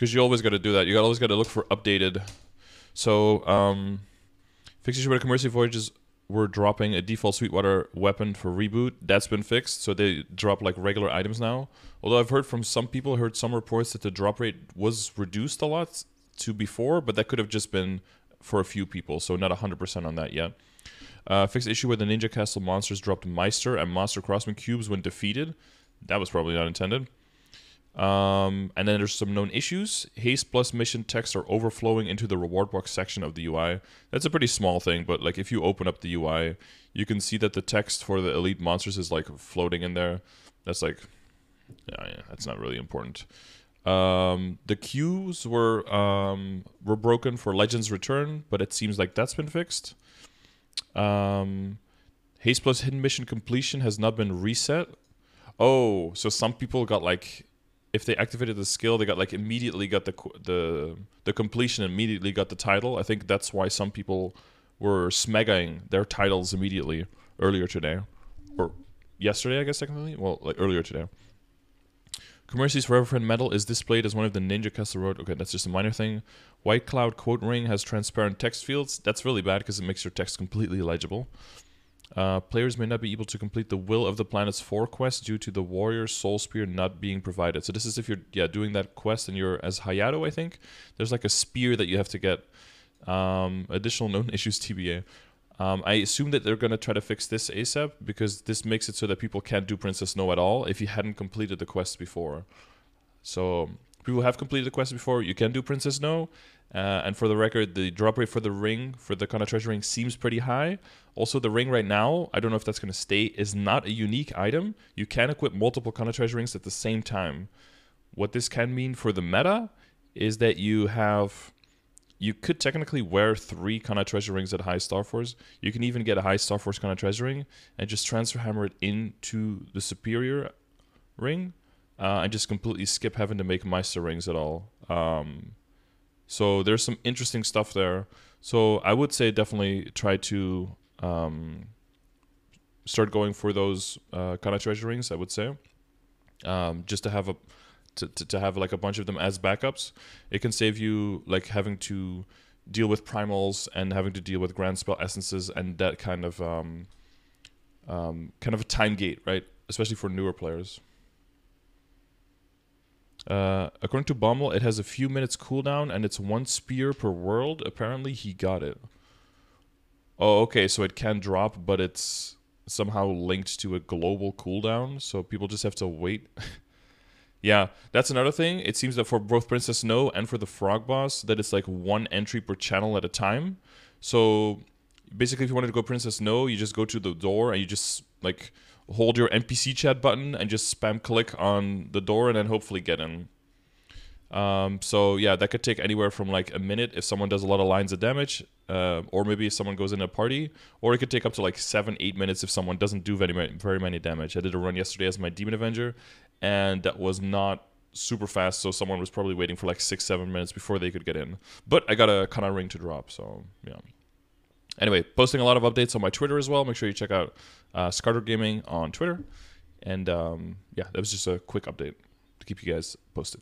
Because you always got to do that. You always got to look for updated. So, fixed issue where commercial voyages were dropping a default Sweetwater weapon for reboot. That's been fixed, so they drop like regular items now. Although I've heard from some people, heard some reports that the drop rate was reduced a lot to before, but that could have just been for a few people, so not 100% on that yet. Fixed issue where the Ninja Castle monsters dropped Meister and Monster Crossman cubes when defeated. That was probably not intended. And then there's some known issues. Haste plus mission texts are overflowing into the reward box section of the UI. That's a pretty small thing, but like if you open up the UI, you can see that the text for the elite monsters is like floating in there. That's like, yeah, that's not really important. The queues were broken for Legends Return, but it seems like that's been fixed. Haste plus hidden mission completion has not been reset. Oh, so some people got like, if they activated the skill, they got like immediately got the completion, immediately got the title. I think that's why some people were smegging their titles immediately earlier today, or yesterday, I guess technically. Well, like earlier today. Commercy's Forever Friend medal is displayed as one of the Ninja Castle Road. Okay, that's just a minor thing. White Cloud quote ring has transparent text fields. That's really bad because it makes your text completely illegible. Players may not be able to complete the Will of the Planets 4 quest due to the Warrior Soul Spear not being provided. So this is if you're doing that quest and you're as Hayato, I think. There's like a spear that you have to get. Additional known issues TBA. I assume that they're going to try to fix this ASAP because this makes it so that people can't do Princess Snow at all if you hadn't completed the quest before. So people who have completed the quest before, you can do Princess Snow. And for the record, the drop rate for the ring, for the Kana Treasure Ring, seems pretty high. Also, the ring right now, I don't know if that's going to stay, is not a unique item. You can equip multiple Kana Treasure Rings at the same time. What this can mean for the meta is that you could technically wear 3 Kana Treasure Rings at high Star Force. You can even get a high Star Force Kana Treasure Ring and just transfer hammer it into the superior ring and just completely skip having to make Meister rings at all. So there's some interesting stuff there. So I would say definitely try to start going for those Kana Treasure Rings, I would say. Just to have to have like a bunch of them as backups. It can save you like having to deal with primals and having to deal with grand spell essences and that kind of a time gate, right? Especially for newer players. According to Bommel, it has a few minutes cooldown and it's 1 spear per world. Apparently he got it. Oh, okay, so it can drop, but it's somehow linked to a global cooldown, so people just have to wait. Yeah, that's another thing. It seems that for both Princess Snow and for the Frog Boss, that it's like 1 entry per channel at a time. So basically, if you wanted to go Princess Snow, you just go to the door and you just like hold your NPC chat button and just spam click on the door and then hopefully get in. So yeah, that could take anywhere from like a minute if someone does a lot of lines of damage, or maybe if someone goes in a party, or it could take up to like 7-8 minutes if someone doesn't do very many damage. I did a run yesterday as my Demon Avenger, and that was not super fast, so someone was probably waiting for like 6-7 minutes before they could get in. But I got a Kana ring to drop, so yeah. Anyway, posting a lot of updates on my Twitter as well. Make sure you check out Scardor Gaming on Twitter. And yeah, that was just a quick update to keep you guys posted.